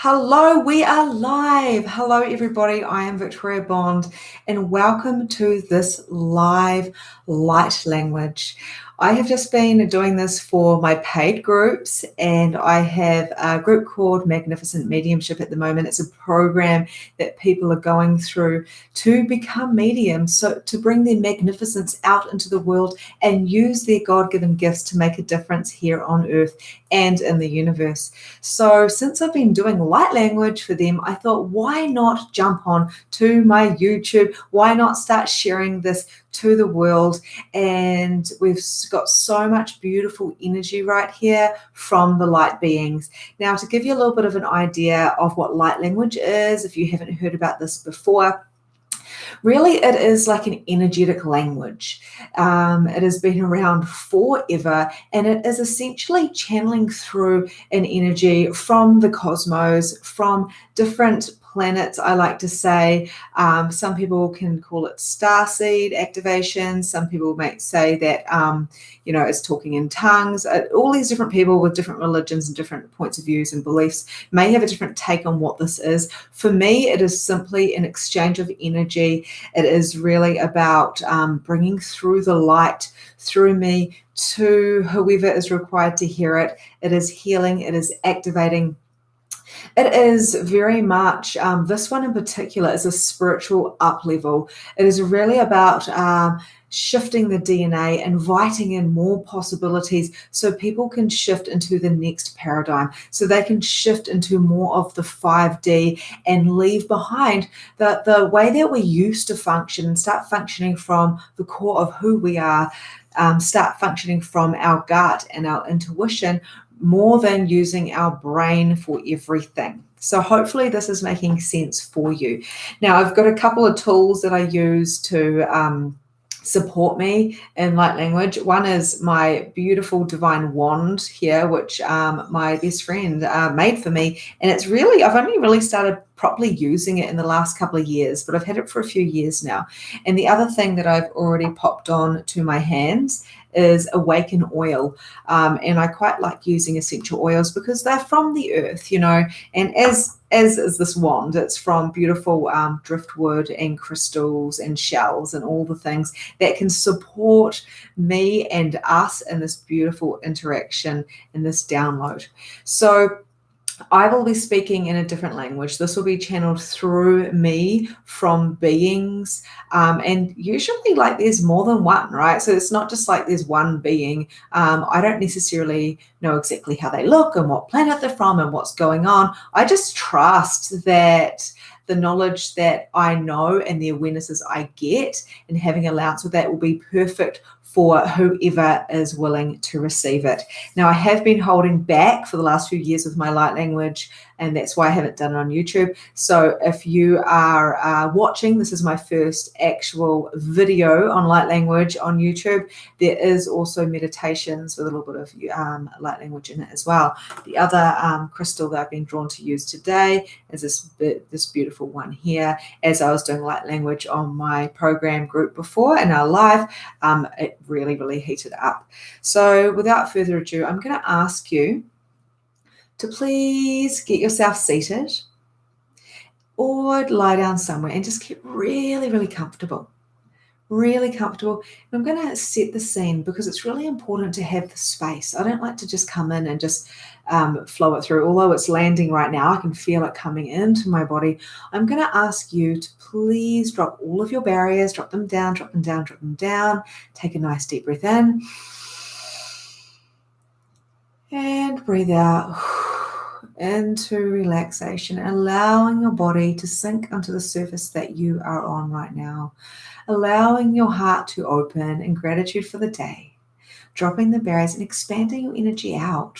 Hello, we are live. Hello, everybody. I am Victoria Bond, and welcome to this live light language. I have just been doing this for my paid groups, and I have a group called Magnificent Mediumship at the moment. It's a program that people are going through to become mediums, so to bring their magnificence out into the world and use their God-given gifts to make a difference here on earth and in the universe. So since I've been doing light language for them, I thought, why not jump on to my YouTube? Why not start sharing this to the world? And we've got so much beautiful energy right here from the light beings. Now, to give you a little bit of an idea of what light language is, if you haven't heard about this before, really, it is like an energetic language. It has been around forever, and it is essentially channeling through an energy from the cosmos, from different planets, I like to say. Some people can call it starseed activation. Some people might say that, it's talking in tongues. All these different people with different religions and different points of views and beliefs may have a different take on what this is. For me, it is simply an exchange of energy. It is really about bringing through the light through me to whoever is required to hear it. It is healing. It is activating. It is very much, this one in particular is a spiritual up level. It is really about shifting the DNA, inviting in more possibilities so people can shift into the next paradigm, so they can shift into more of the 5D and leave behind the way that we used to function and start functioning from the core of who we are, start functioning from our gut and our intuition more than using our brain for everything. So hopefully this is making sense for you. Now, I've got a couple of tools that I use to support me in light language. One is my beautiful divine wand here, which my best friend made for me. And it's really, I've only really started properly using it in the last couple of years, but I've had it for a few years now. And the other thing that I've already popped on to my hands is awaken oil. And I quite like using essential oils because they're from the earth, and as is this wand, it's from beautiful driftwood and crystals and shells and all the things that can support me and us in this beautiful interaction in this download. So I will be speaking in a different language. This will be channeled through me from beings. And usually there's more than one, right? So it's not just like there's one being. I don't necessarily know exactly how they look and what planet they're from and what's going on. I just trust that the knowledge that I know and the awarenesses I get and having allowance with that will be perfect for whoever is willing to receive it. Now, I have been holding back for the last few years with my light language, and that's why I haven't done it on YouTube. So if you are watching, this is my first actual video on light language on YouTube. There is also meditations with a little bit of light language in it as well. The other crystal that I've been drawn to use today is this beautiful one here. As I was doing light language on my program group before in our live, it really, really heated up. So without further ado, I'm going to ask you to please get yourself seated or lie down somewhere and just get really, really comfortable. Really comfortable. And I'm going to set the scene because it's really important to have the space. I don't like to just come in and just flow it through. Although it's landing right now, I can feel it coming into my body. I'm going to ask you to please drop all of your barriers, drop them down, drop them down, drop them down. Take a nice deep breath in and breathe out into relaxation, allowing your body to sink onto the surface that you are on right now, allowing your heart to open in gratitude for the day, dropping the barriers and expanding your energy out.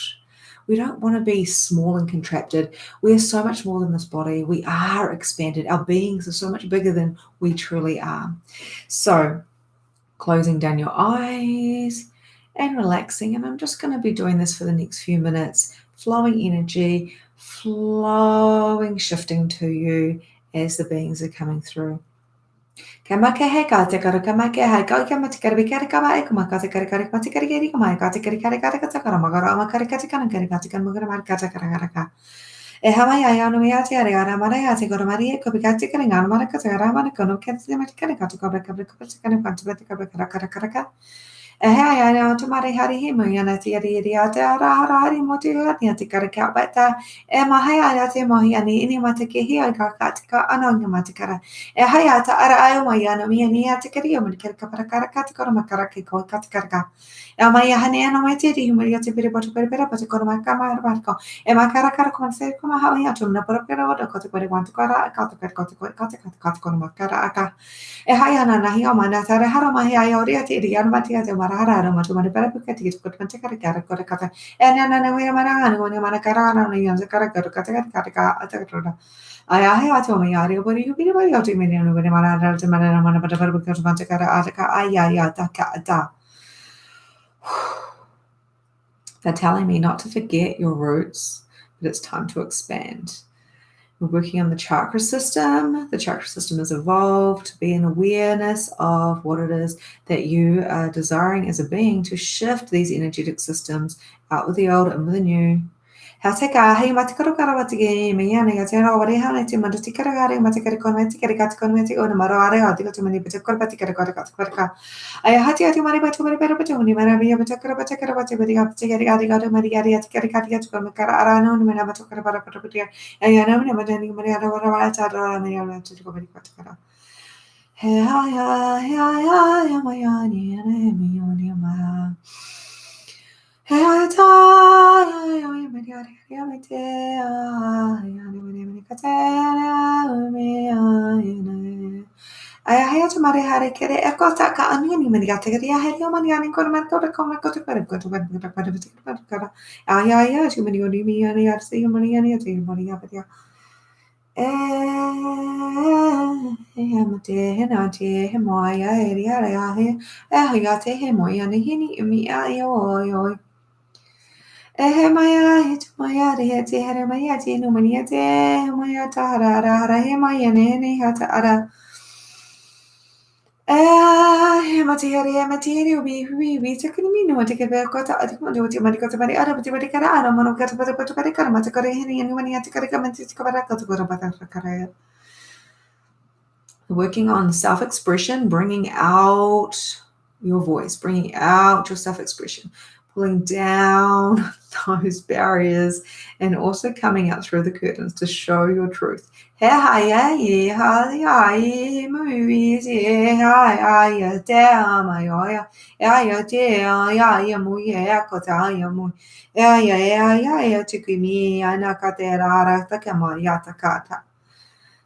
We don't want to be small and contracted. We are so much more than this body. We are expanded. Our beings are so much bigger than we truly are. So closing down your eyes and relaxing. And I'm just going to be doing this for the next few minutes, flowing energy, flowing, shifting to you as the beings are coming through. E hamaya ya no ya te are ara mara ya te kora mari e ko bika te kare ngana mara ka te ara mara ko no ke te mari kare ka te ko bika bika ka te kare ka te bika bika kara kara kara. E hea ia nea tu mare hari he mu ana te ari iri a te ara hara hari mo te ati a te kara ka bata e mahai ana te mahi ani ini mata ke hia ka te ka ana nga mata kara e hai a ta ara ai mai ana mi ani a te kari o kara ka para kara ka te kora makara ke ko ka te kara ka e mai hani ana mai te ri mu te pere patu pere pere patu kora maka mai ra ko e makara kara ko se ko ma hawi atu na pera pera o ko te pere wantu kara ka te kara ka te ka te kora makara aka e hai ana nahi o mana tare hara mahi ai ori ati iri anu mati ati o mara hara ara matu mani para puka tiki tuku tuku tika rika rika rika kata e nana na wea mara anu wani mana kara ana ni anza kara kara kata kata kata kata ata kata ai ahi ati o mai ari o bari yubi bari o timi ni anu wani mana ara te mana na mana para para puka tuku tika kara ata ka ai ai ata ka ata. They're telling me not to forget your roots, but it's time to expand. We're working on the chakra system. The chakra system has evolved to be an awareness of what it is that you are desiring as a being to shift these energetic systems out with the old, in with the new. Hea te ka, hei mati karo karawa te ge me ia nei, a te ara wari hana te mata ti kara gare, mati kare kone, ti kare kati kone, ti ona maro are, a tika tu mani pita kore pati kare kore kati kore ka. Ai hati ati mari patu mari pera patu, ni mara bia pata kare pati pati kati kare kati kare mari kare ati kare kati kati kore kara ara no, ni mara patu kare para patu pati ai ana ni mara ni mari ara wara wara ta ara ni ara tu ko pati kati kara. He ha ya ya ma ya ni ane mi yo ni ma. He ta ya me ya ya me te ya ni me ka te ya me ya ne. Ai hai atu mare hare kere e ko ta ka anu ni mani gata kere ya heri o mani ani ko me ko ko me ko te kare ko te ko te ko te kara ai ai ai tu mani o ni mi ani ar se mani ani ate mani ya patia e he mate he na te he mai ai ri ara ya he e hai ga te he mai ani hini mi ai oi e he mai ai he tu mai ari he te here mai ate no mani ate mai ata hara hara he mai ane ne hata ara he materiali e materi ubi takani mino mate ke kota ati mo do ti mari kota mari ara pati mari kara ara mono kata pati pati kara kara mate kare hini ani mani ati kare kama ti kara kata kara pata kara. Working on self-expression, bringing out your voice, bringing out your self-expression, pulling down those barriers, and also coming out through the curtains to show your truth.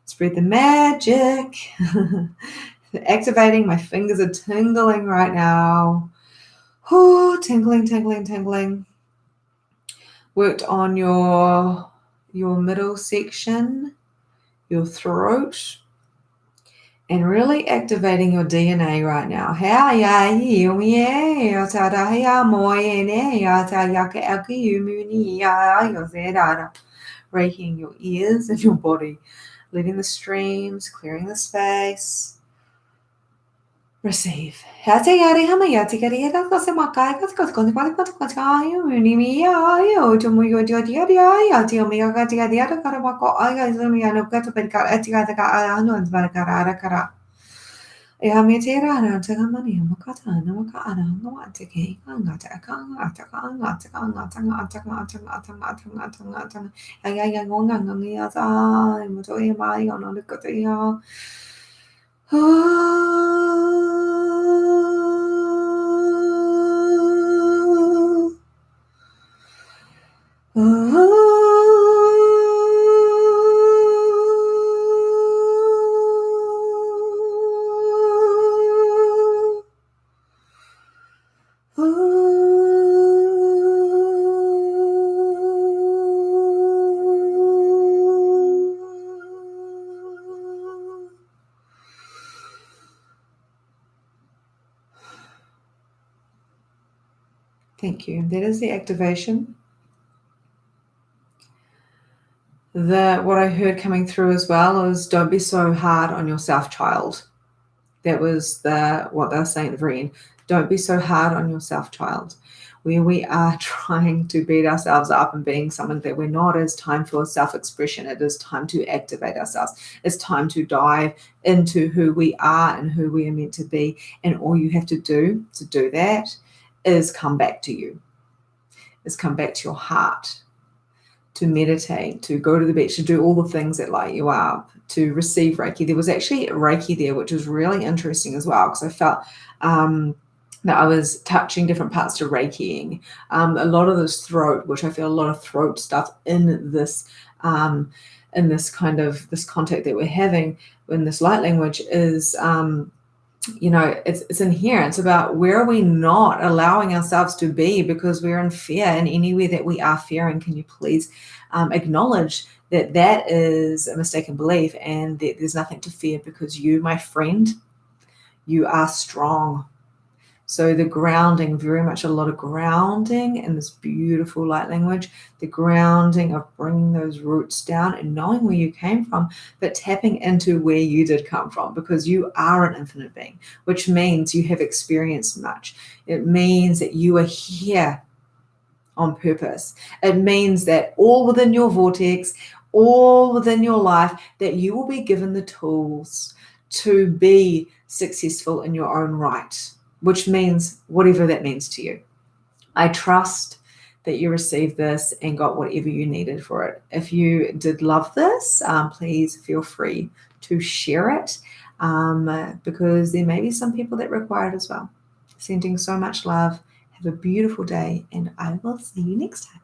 Spread the magic. Activating. My fingers are tingling right now. Oh, tingling, tingling, tingling. Worked on your middle section, your throat, and really activating your DNA right now. Raking your ears and your body, letting the streams, clearing the space. Receive. E a me te rara te ka mani o makata ana maka ana ngā te ke ka ngata ka ngata ka ngata ka ngata ngata ngata ngata ngata ngata ngata ai ai ai ngonga ngangi a ta e mo to e mai o no le ka te ia Thank you. That is the activation. What I heard coming through as well is don't be so hard on yourself, child. That was what they were saying at the very end. Don't be so hard on yourself, child. Where we are trying to beat ourselves up and being someone that we're not, it's time for self-expression. It is time to activate ourselves. It's time to dive into who we are and who we are meant to be. And all you have to do that is come back to you, is come back to your heart, to meditate, to go to the beach, to do all the things that light you up, to receive Reiki. There was actually Reiki there, which was really interesting as well, because I felt that I was touching different parts to Reikiing. A lot of this throat, which I feel a lot of throat stuff in this this contact that we're having in this light language is it's inherent. It's about where are we not allowing ourselves to be because we're in fear, and anywhere that we are fearing, can you please acknowledge that that is a mistaken belief and that there's nothing to fear, because you, my friend, you are strong. So the grounding, very much a lot of grounding in this beautiful light language, the grounding of bringing those roots down and knowing where you came from, but tapping into where you did come from, because you are an infinite being, which means you have experienced much. It means that you are here on purpose. It means that all within your vortex, all within your life, that you will be given the tools to be successful in your own right, which means whatever that means to you. I trust that you received this and got whatever you needed for it. If you did love this, please feel free to share it, because there may be some people that require it as well. Sending so much love. Have a beautiful day, and I will see you next time.